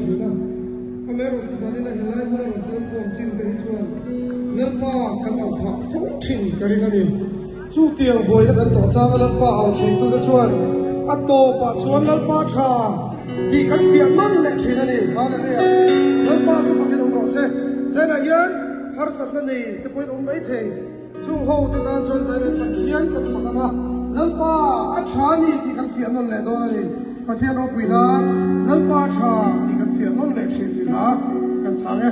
chu na ame ro su sani na helai mo ro tel phom sin te chuan lalpa kan au pha phok thin karina ni chu tiang boi la kan to chang lalpa au thin tu da chuan a to pa chuan lalpa tha ti kan fiat man le thina ni ma la ne lalpa chu phangin ong ro se zena yan har sat na ni te point ong mai the chu ho te dan chuan zena pathian kan fakama lalpa a tha ni ti kan fiat non le do na ni pathian ro puina lalpa tha ti kan fiat non le thin ni ha kan sang e